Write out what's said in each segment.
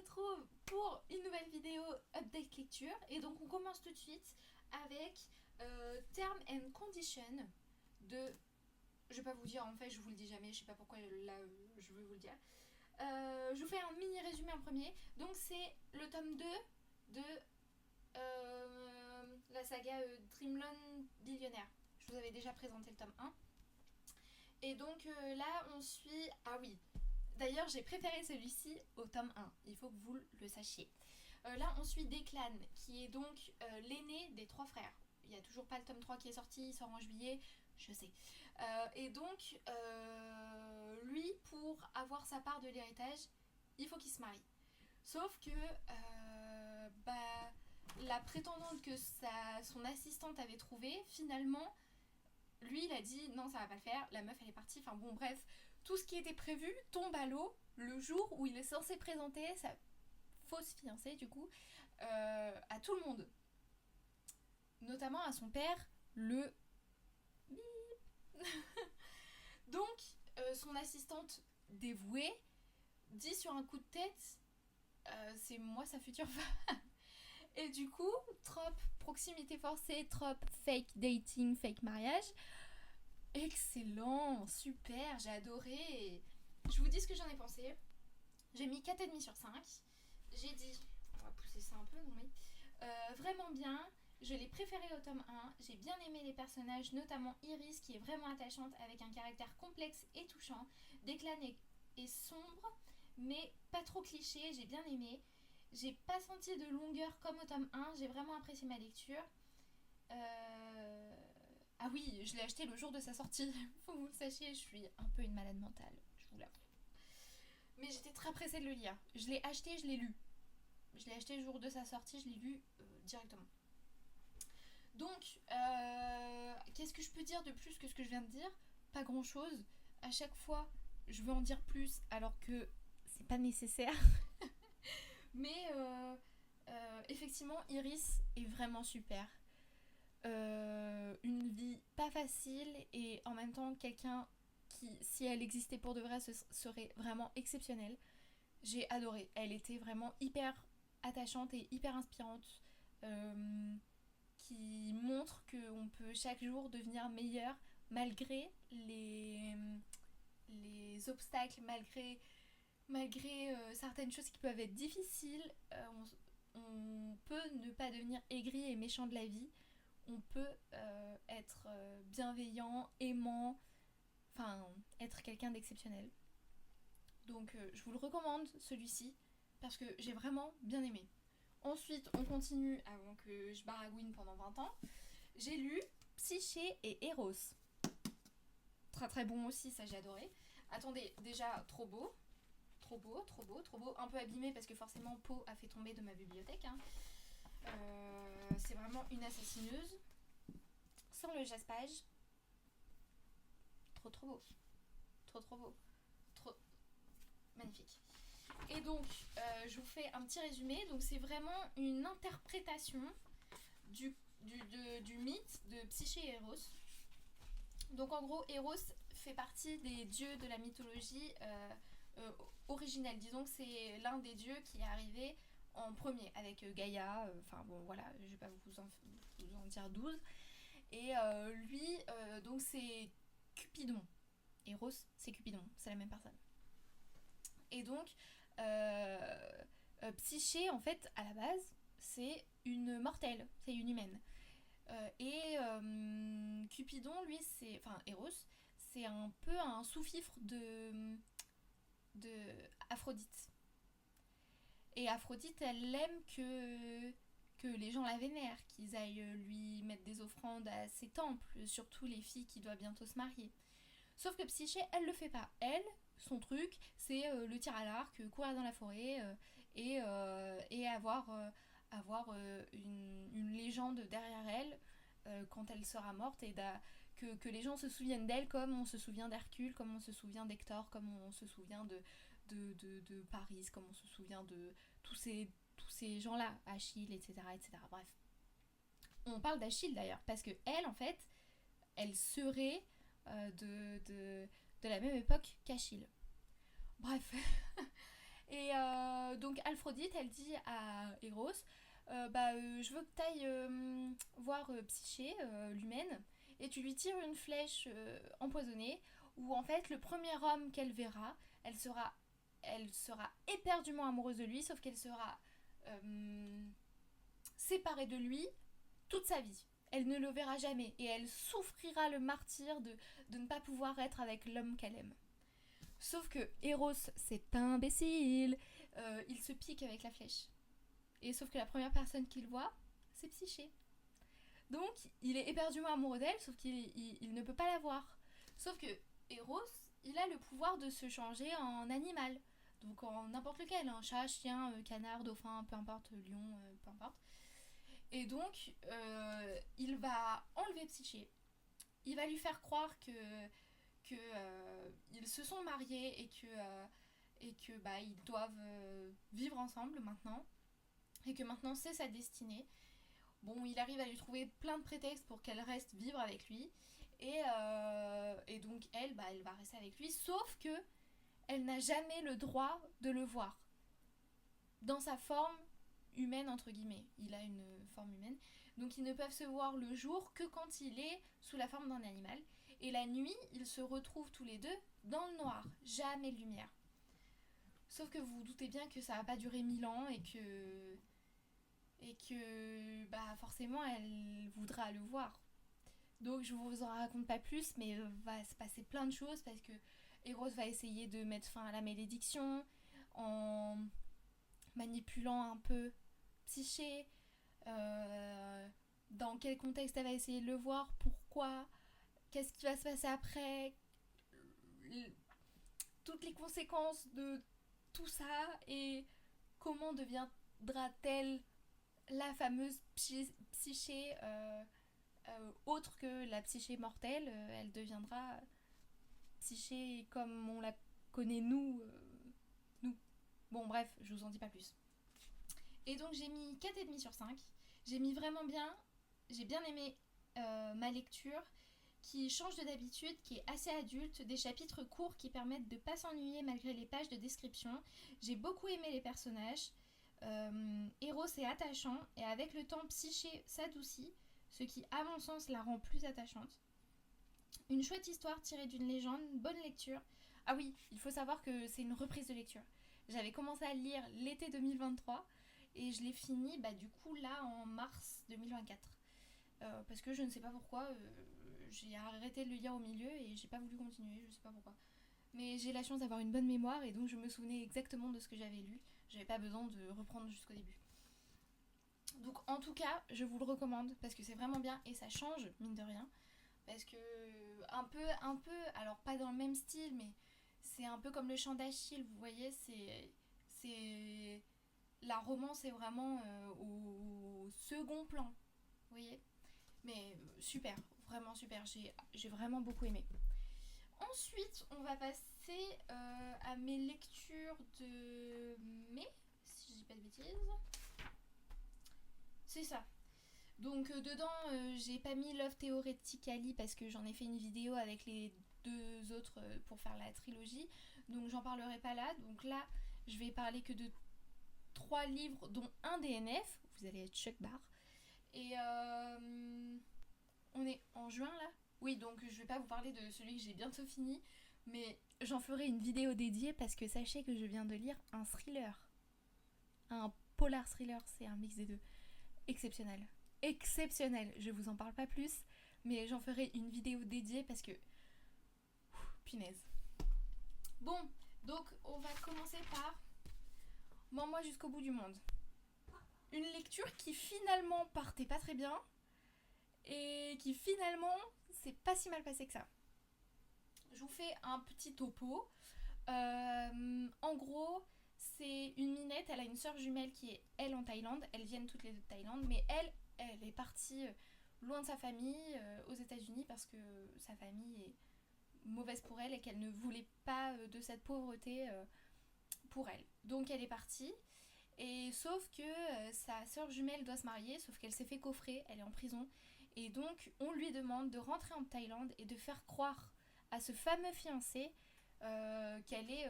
retrouve pour une nouvelle vidéo update lecture. Et donc on commence tout de suite avec Term and Condition de... Je vais pas vous dire, en fait je vous le dis jamais, je sais pas pourquoi là je veux vous le dire. Je vous fais un mini résumé en premier. Donc c'est le tome 2 de la saga Dreamland Billionnaire. Je vous avais déjà présenté le tome 1. Et donc là on suit... Ah oui, d'ailleurs j'ai préféré celui-ci au tome 1, il faut que vous le sachiez. Là on suit Declan qui est donc l'aîné des 3 frères. Il n'y a toujours pas le tome 3 qui est sorti, il sort en juillet, je sais. Et donc lui, pour avoir sa part de l'héritage, il faut qu'il se marie. Sauf que la prétendante que son assistante avait trouvée, finalement, lui il a dit non ça va pas le faire, la meuf elle est partie, enfin bon bref, tout ce qui était prévu tombe à l'eau le jour où il est censé présenter sa fausse fiancée du coup à tout le monde, notamment à son père, le donc son assistante dévouée dit sur un coup de tête c'est moi sa future femme. Et du coup, trop proximité forcée, trop fake dating, fake mariage. Excellent, super, j'ai adoré. Je vous dis ce que j'en ai pensé. J'ai mis 4,5 sur 5. J'ai dit, on va pousser ça un peu, non mais vraiment bien. Je l'ai préféré au tome 1. J'ai bien aimé les personnages, notamment Iris qui est vraiment attachante avec un caractère complexe et touchant. Declan est sombre, mais pas trop cliché, j'ai bien aimé. J'ai pas senti de longueur comme au tome 1, j'ai vraiment apprécié ma lecture. Ah oui, je l'ai acheté le jour de sa sortie. Faut que vous le sachiez, je suis un peu une malade mentale, je vous l'avoue. Mais j'étais très pressée de le lire. Je l'ai acheté, je l'ai lu. Je l'ai acheté le jour de sa sortie, je l'ai lu directement. Donc, qu'est-ce que je peux dire de plus que ce que je viens de dire ? Pas grand chose. À chaque fois, je veux en dire plus alors que c'est pas nécessaire. Mais effectivement, Iris est vraiment super. Une vie pas facile et en même temps quelqu'un qui, si elle existait pour de vrai, serait vraiment exceptionnelle. J'ai adoré. Elle était vraiment hyper attachante et hyper inspirante. Qui montre qu'on peut chaque jour devenir meilleur malgré les obstacles, malgré certaines choses qui peuvent être difficiles. On peut ne pas devenir aigri et méchant de la vie. On peut être bienveillant, aimant, enfin être quelqu'un d'exceptionnel. Donc je vous le recommande celui-ci parce que j'ai vraiment bien aimé. Ensuite on continue avant que je baragouine pendant 20 ans. J'ai lu Psyché et Eros. Très très bon aussi, ça j'ai adoré. Attendez, déjà trop beau. Trop beau, trop beau, trop beau. Un peu abîmé parce que forcément Pau a fait tomber de ma bibliothèque. Hein. C'est vraiment une assassineuse. Sans le jaspage. Trop trop beau. Trop trop beau. Trop magnifique. Et donc, je vous fais un petit résumé. Donc, c'est vraiment une interprétation du mythe de Psyché et Eros. Donc, en gros, Eros fait partie des dieux de la mythologie originelle. Disons que c'est l'un des dieux qui est arrivé en premier avec Gaïa. Enfin, bon, voilà, je vais pas vous en dire 12. Et lui, donc, c'est Cupidon. Eros, c'est Cupidon. C'est la même personne. Et donc, Psyché, en fait, à la base, c'est une mortelle, c'est une humaine. Et Cupidon, lui, enfin, Eros, c'est un peu un sous-fifre de Aphrodite. Et Aphrodite, elle aime que les gens la vénèrent, qu'ils aillent lui mettre des offrandes à ses temples, surtout les filles qui doivent bientôt se marier. Sauf que Psyché, elle le fait pas. Elle, son truc, c'est le tir à l'arc, courir dans la forêt et avoir une légende derrière elle quand elle sera morte et que les gens se souviennent d'elle comme on se souvient d'Hercule, comme on se souvient d'Hector, comme on se souvient de Paris, comme on se souvient de tous ces gens-là, Achille, etc., etc. Bref. On parle d'Achille d'ailleurs, parce que elle, en fait, elle serait de la même époque qu'Achille. Bref. Et donc donc Aphrodite, elle dit à Eros, je veux que tu ailles voir Psyché, l'humaine, et tu lui tires une flèche empoisonnée, où en fait le premier homme qu'elle verra, elle sera éperdument amoureuse de lui, sauf qu'elle sera séparée de lui toute sa vie. Elle ne le verra jamais et elle souffrira le martyre de ne pas pouvoir être avec l'homme qu'elle aime. Sauf que Eros, c'est un imbécile, il se pique avec la flèche. Et sauf que la première personne qu'il voit, c'est Psyché. Donc, il est éperdument amoureux d'elle, sauf qu'il ne peut pas la voir. Sauf que Eros, il a le pouvoir de se changer en animal. Donc en n'importe lequel, un chat, chien, canard, dauphin, peu importe, lion, peu importe. Et donc, il va enlever Psyché. Il va lui faire croire que ils se sont mariés et que ils doivent vivre ensemble maintenant. Et que maintenant c'est sa destinée. Bon, il arrive à lui trouver plein de prétextes pour qu'elle reste vivre avec lui. Et donc elle va rester avec lui, sauf que elle n'a jamais le droit de le voir dans sa forme humaine entre guillemets. Il a une forme humaine, donc ils ne peuvent se voir le jour que quand il est sous la forme d'un animal. Et la nuit, ils se retrouvent tous les deux dans le noir, jamais de lumière. Sauf que vous vous doutez bien que ça va pas durer 1000 ans et que forcément elle voudra le voir. Donc je vous en raconte pas plus, mais va se passer plein de choses parce que Eros va essayer de mettre fin à la malédiction en manipulant un peu Psyché. Dans quel contexte elle va essayer de le voir, pourquoi, qu'est-ce qui va se passer après, toutes les conséquences de tout ça et comment deviendra-t-elle la fameuse Psyché autre que la Psyché mortelle. Elle deviendra Psyché comme on la connaît nous. Bon bref, je vous en dis pas plus. Et donc j'ai mis 4,5 sur 5. J'ai mis vraiment bien. J'ai bien aimé ma lecture qui change de d'habitude, qui est assez adulte, des chapitres courts qui permettent de ne pas s'ennuyer malgré les pages de description. J'ai beaucoup aimé les personnages. Eros est attachant et avec le temps Psyché s'adoucit, ce qui à mon sens la rend plus attachante. Une chouette histoire tirée d'une légende, bonne lecture. Ah oui, il faut savoir que c'est une reprise de lecture. J'avais commencé à lire l'été 2023 et je l'ai fini du coup là en mars 2024. Parce que je ne sais pas pourquoi, j'ai arrêté de le lire au milieu et j'ai pas voulu continuer, je sais pas pourquoi. Mais j'ai la chance d'avoir une bonne mémoire et donc je me souvenais exactement de ce que j'avais lu. J'avais pas besoin de reprendre jusqu'au début. Donc en tout cas, je vous le recommande parce que c'est vraiment bien et ça change, mine de rien. Parce que un peu, alors pas dans le même style, mais c'est un peu comme le chant d'Achille, vous voyez, c'est la romance est vraiment au second plan, vous voyez. Mais super, vraiment super, j'ai vraiment beaucoup aimé. Ensuite, on va passer à mes lectures de mai, si je dis pas de bêtises. C'est ça. Donc dedans, j'ai pas mis Love Theoretically parce que j'en ai fait une vidéo avec les deux autres pour faire la trilogie. Donc j'en parlerai pas là. Donc là, je vais parler que de 3 livres, dont un DNF. Vous allez être choc barre. Et on est en juin là. Oui, donc je vais pas vous parler de celui que j'ai bientôt fini. Mais j'en ferai une vidéo dédiée parce que sachez que je viens de lire un thriller. Un polar thriller, c'est un mix des deux. Exceptionnel. Exceptionnel. Je vous en parle pas plus, mais j'en ferai une vidéo dédiée parce que... punaise. Bon, donc on va commencer par Mens-moi jusqu'au bout du monde. Une lecture qui finalement partait pas très bien et qui finalement s'est pas si mal passé que ça. Je vous fais un petit topo. En gros, c'est une minette, elle a une sœur jumelle qui est elle en Thaïlande. Elles viennent toutes les deux de Thaïlande, mais elle est partie loin de sa famille aux États-Unis parce que sa famille est mauvaise pour elle et qu'elle ne voulait pas de cette pauvreté pour elle. Donc elle est partie. Et sauf que sa sœur jumelle doit se marier, sauf qu'elle s'est fait coffrer, elle est en prison. Et donc on lui demande de rentrer en Thaïlande et de faire croire à ce fameux fiancé qu'elle est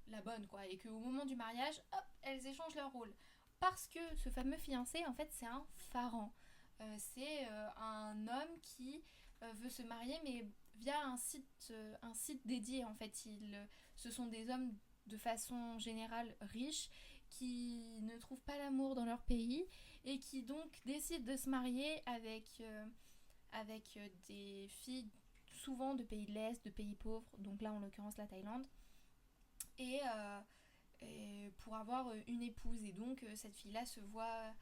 la bonne, quoi, et qu'au moment du mariage, hop, elles échangent leur rôle. Parce que ce fameux fiancé, en fait, c'est un pharaon. C'est un homme qui veut se marier, mais via un site dédié, en fait. Ce sont des hommes, de façon générale, riches, qui ne trouvent pas l'amour dans leur pays, et qui donc décident de se marier avec des filles souvent de pays de l'Est, de pays pauvres, donc là en l'occurrence la Thaïlande, et, pour avoir une épouse. Et donc cette fille-là se voit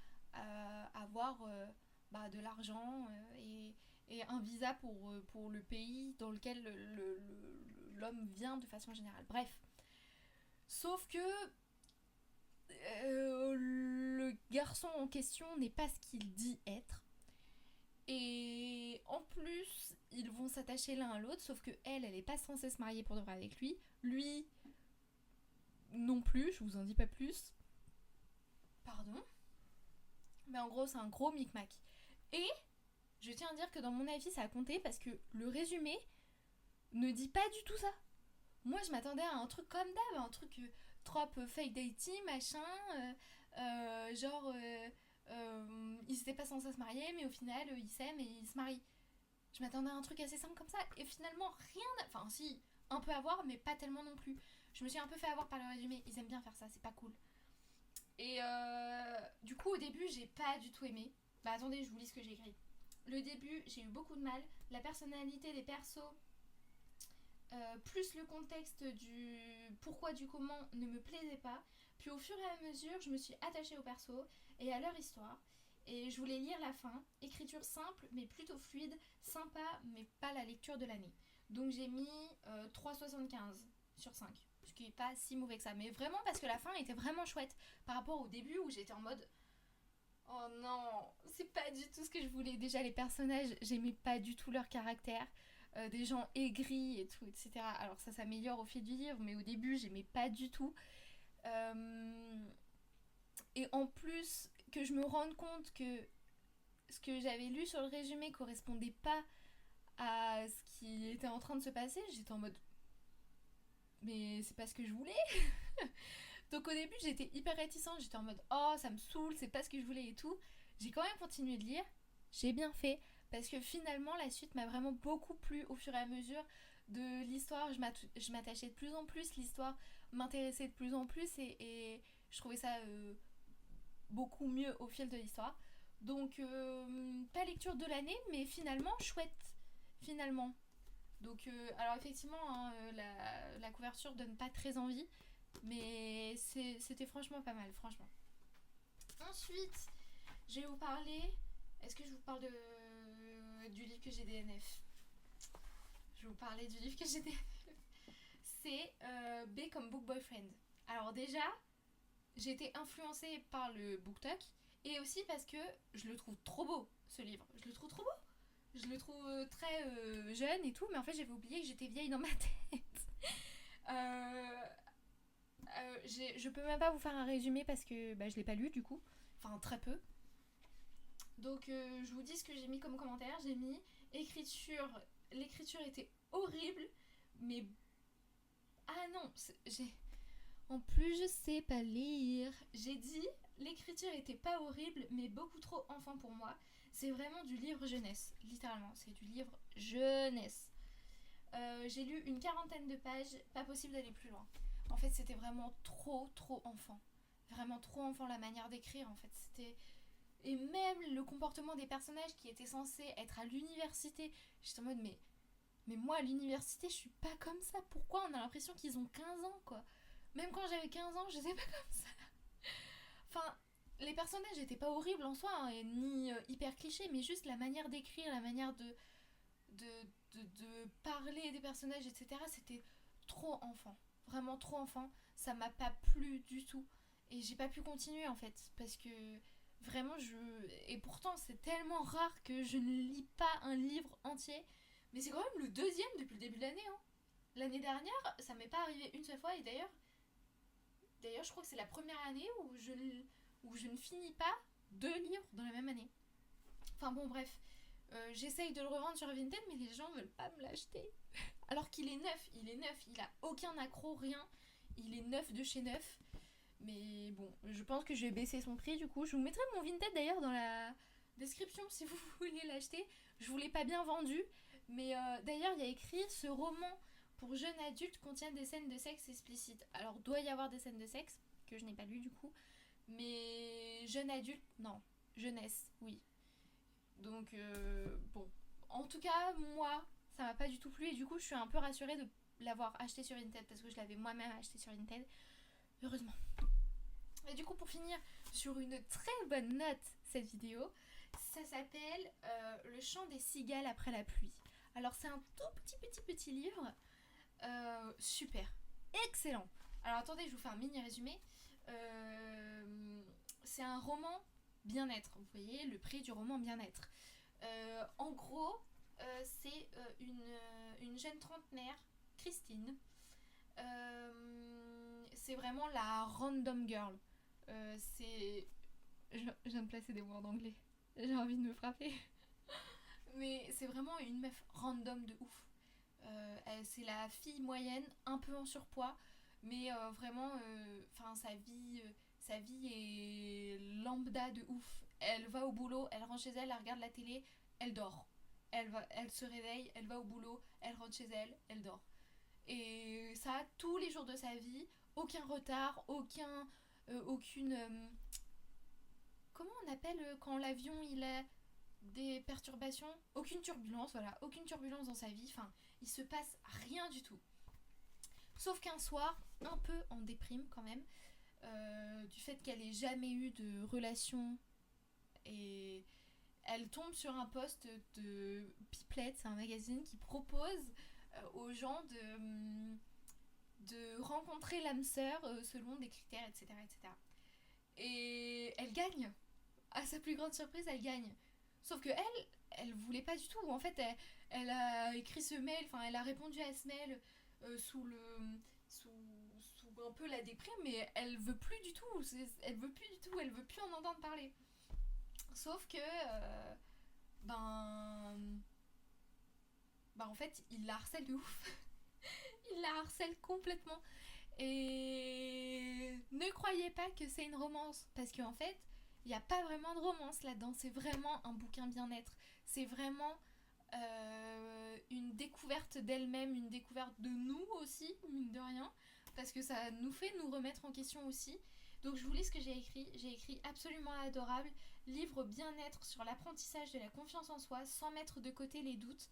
avoir de l'argent et un visa pour le pays dans lequel l'homme vient de façon générale. Bref, sauf que le garçon en question n'est pas ce qu'il dit être. Et en plus, ils vont s'attacher l'un à l'autre, sauf que elle est pas censée se marier pour de vrai avec lui. Lui, non plus, je vous en dis pas plus. Pardon. Mais en gros, c'est un gros micmac. Et je tiens à dire que dans mon avis, ça a compté parce que le résumé ne dit pas du tout ça. Moi, je m'attendais à un truc comme d'hab, un truc trop fake dating, machin, ils étaient pas censés se marier, mais au final, ils s'aiment et ils se marient. Je m'attendais à un truc assez simple comme ça, et finalement, rien. Enfin, si, un peu à voir, mais pas tellement non plus. Je me suis un peu fait avoir par le résumé, ils aiment bien faire ça, c'est pas cool. Et du coup, au début, j'ai pas du tout aimé. Bah, attendez, je vous lis ce que j'ai écrit. Le début, j'ai eu beaucoup de mal. La personnalité des persos, plus le contexte du pourquoi du comment ne me plaisait pas. Puis au fur et à mesure, je me suis attachée aux persos et à leur histoire. Et je voulais lire la fin. Écriture simple, mais plutôt fluide. Sympa, mais pas la lecture de l'année. Donc j'ai mis 3,75 sur 5. Ce qui est pas si mauvais que ça. Mais vraiment parce que la fin était vraiment chouette. Par rapport au début où j'étais en mode... Oh non, c'est pas du tout ce que je voulais. Déjà, les personnages, j'aimais pas du tout leur caractère. Des gens aigris et tout, etc. Alors ça s'améliore au fil du livre, mais au début, j'aimais pas du tout. Et en plus, que je me rende compte que ce que j'avais lu sur le résumé correspondait pas à ce qui était en train de se passer, j'étais en mode... Mais c'est pas ce que je voulais. Donc au début, j'étais hyper réticente. J'étais en mode, oh, ça me saoule, c'est pas ce que je voulais et tout. J'ai quand même continué de lire. J'ai bien fait. Parce que finalement, la suite m'a vraiment beaucoup plu au fur et à mesure de l'histoire. Je m'attachais de plus en plus. L'histoire m'intéressait de plus en plus. Et je trouvais ça beaucoup mieux au fil de l'histoire. Donc, pas lecture de l'année, mais finalement, chouette. Finalement. Donc, alors effectivement, hein, la couverture donne pas très envie. Mais c'était franchement pas mal, franchement. Ensuite, je vais vous parler... Est-ce que je vous parle du livre que j'ai DNF? Je vais vous parler du livre que j'ai DNF. C'est B comme Book Boyfriend. Alors déjà, j'ai été influencée par le BookTok. Et aussi parce que je le trouve trop beau, ce livre. Je le trouve trop beau. Je le trouve très jeune et tout. Mais en fait, j'avais oublié que j'étais vieille dans ma tête. Je peux même pas vous faire un résumé parce que je l'ai pas lu du coup. Enfin, très peu. Donc, je vous dis ce que j'ai mis comme commentaire. J'ai mis écriture. L'écriture était horrible, mais. Ah non, en plus, je sais pas lire. J'ai dit l'écriture était pas horrible, mais beaucoup trop enfant pour moi. C'est vraiment du livre jeunesse, littéralement. C'est du livre jeunesse. J'ai lu une 40aine de pages, pas possible d'aller plus loin. En fait, c'était vraiment trop enfant. Vraiment trop enfant la manière d'écrire, en fait. C'était... Et même le comportement des personnages qui étaient censés être à l'université. J'étais en mode, mais moi, à l'université, je suis pas comme ça. Pourquoi on a l'impression qu'ils ont 15 ans, quoi? Même quand j'avais 15 ans, je n'étais pas comme ça. Enfin, les personnages étaient pas horribles en soi, hein, ni hyper clichés, mais juste la manière d'écrire, la manière de parler des personnages, etc. C'était trop enfant. Vraiment trop enfant. Ça m'a pas plu du tout. Et j'ai pas pu continuer en fait. Parce que vraiment, Et pourtant, c'est tellement rare que je ne lis pas un livre entier. Mais c'est quand même le deuxième depuis le début de l'année. Hein. L'année dernière, ça m'est pas arrivé une seule fois. Et d'ailleurs, je crois que c'est la première année où je ne finis pas deux livres dans la même année. Enfin bon, bref. J'essaye de le revendre sur Vinted, mais les gens veulent pas me l'acheter. Alors qu'il est neuf, il a aucun accroc, rien. Il est neuf de chez neuf. Mais bon, je pense que je vais baisser son prix du coup. Je vous mettrai mon Vinted d'ailleurs dans la description si vous voulez l'acheter. Je vous l'ai pas bien vendu. Mais d'ailleurs, il y a écrit ce roman pour jeunes adultes contient des scènes de sexe explicites. Alors, doit y avoir des scènes de sexe, que je n'ai pas lu du coup. Mais jeune adulte, non. Jeunesse, oui. Donc, bon. En tout cas, moi, ça m'a pas du tout plu. Et du coup, je suis un peu rassurée de l'avoir acheté sur Vinted parce que je l'avais moi-même acheté sur Vinted. Heureusement. Et du coup, pour finir sur une très bonne note, cette vidéo, ça s'appelle Le chant des cigales après la pluie. Alors, c'est un tout petit livre. Super. Excellent. Alors, attendez, je vous fais un mini résumé. C'est un roman bien-être. Vous voyez, le prix du roman bien-être. En gros, c'est une jeune trentenaire, Christine. C'est vraiment la random girl. C'est. Je viens de placer des mots en anglais. J'ai envie de me frapper. Mais c'est vraiment une meuf random de ouf. C'est la fille moyenne, un peu en surpoids, mais vraiment, sa vie est lambda de ouf. Elle va au boulot, elle rentre chez elle, elle regarde la télé, elle dort. Elle se réveille, elle va au boulot, elle rentre chez elle, elle dort. Et ça, tous les jours de sa vie, aucun retard, aucune... comment on appelle quand l'avion il a des perturbations? Aucune turbulence, voilà, aucune turbulence dans sa vie, enfin, il se passe rien du tout. Sauf qu'un soir, un peu en déprime quand même, du fait qu'elle ait jamais eu de relation, et elle tombe sur un post de Pipelette, c'est un magazine qui propose aux gens de rencontrer l'âme sœur selon des critères, etc., etc. Et elle gagne. À sa plus grande surprise, elle gagne. Sauf que elle voulait pas du tout. En fait, elle a écrit ce mail, enfin, elle a répondu à ce mail sous un peu la déprime, mais elle veut plus du tout. Elle veut plus du tout. Elle veut plus en entendre parler. Sauf que, en fait, il la harcèle de ouf. Il la harcèle complètement. Et ne croyez pas que c'est une romance, parce qu'en fait, il n'y a pas vraiment de romance là-dedans. C'est vraiment un bouquin bien-être. C'est vraiment une découverte d'elle-même, une découverte de nous aussi, mine de rien, parce que ça nous fait nous remettre en question aussi. Donc je vous lis ce que j'ai écrit. J'ai écrit absolument adorable, livre bien-être sur l'apprentissage de la confiance en soi sans mettre de côté les doutes.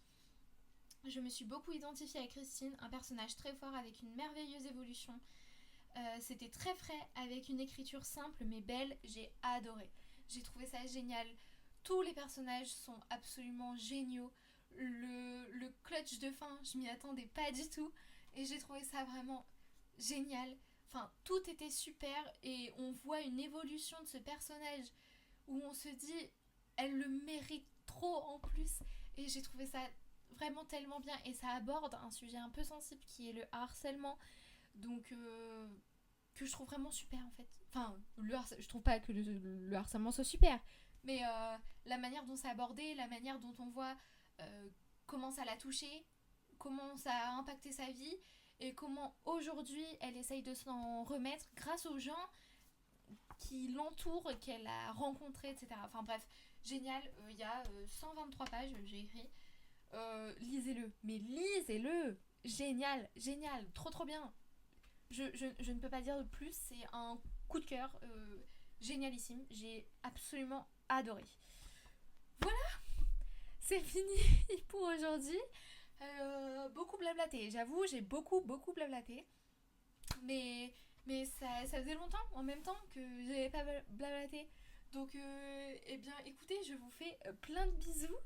Je me suis beaucoup identifiée à Christine, un personnage très fort avec une merveilleuse évolution. C'était très frais, avec une écriture simple mais belle, j'ai adoré. J'ai trouvé ça génial. Tous les personnages sont absolument géniaux. Le clutch de fin, je m'y attendais pas du tout. Et j'ai trouvé ça vraiment génial. Enfin, tout était super et on voit une évolution de ce personnage où on se dit, elle le mérite trop en plus. Et j'ai trouvé ça vraiment tellement bien. Et ça aborde un sujet un peu sensible qui est le harcèlement. Donc, que je trouve vraiment super en fait. Enfin, je trouve pas que le harcèlement soit super, mais la manière dont c'est abordé, la manière dont on voit comment ça l'a touchée, comment ça a impacté sa vie, et comment aujourd'hui elle essaye de s'en remettre grâce aux gens qui l'entourent, qu'elle a rencontrés, etc. Enfin bref, génial. Il y a 123 pages, j'ai écrit. Lisez-le, mais lisez-le. Génial, génial, trop bien. Je ne peux pas dire de plus, c'est un coup de cœur génialissime, j'ai absolument adoré. Voilà, c'est fini pour aujourd'hui. Beaucoup blablaté, j'avoue, j'ai beaucoup blablaté. Mais ça faisait longtemps en même temps que j'avais pas blablaté. Donc, eh bien, écoutez, je vous fais plein de bisous.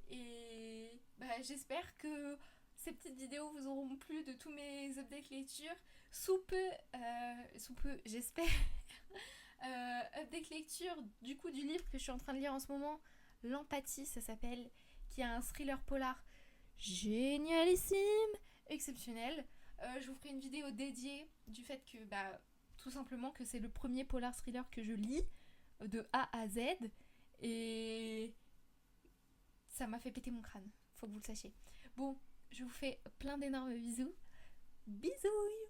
Et j'espère que ces petites vidéos vous auront plu de tous mes updates lecture. Sous peu, j'espère. Update lecture du coup du livre que je suis en train de lire en ce moment, L'Empathie, ça s'appelle, qui est un thriller polar génialissime, exceptionnel. Je vous ferai une vidéo dédiée du fait que, tout simplement, que c'est le premier polar thriller que je lis de A à Z. Et ça m'a fait péter mon crâne, faut que vous le sachiez. Bon, je vous fais plein d'énormes bisous. Bisous!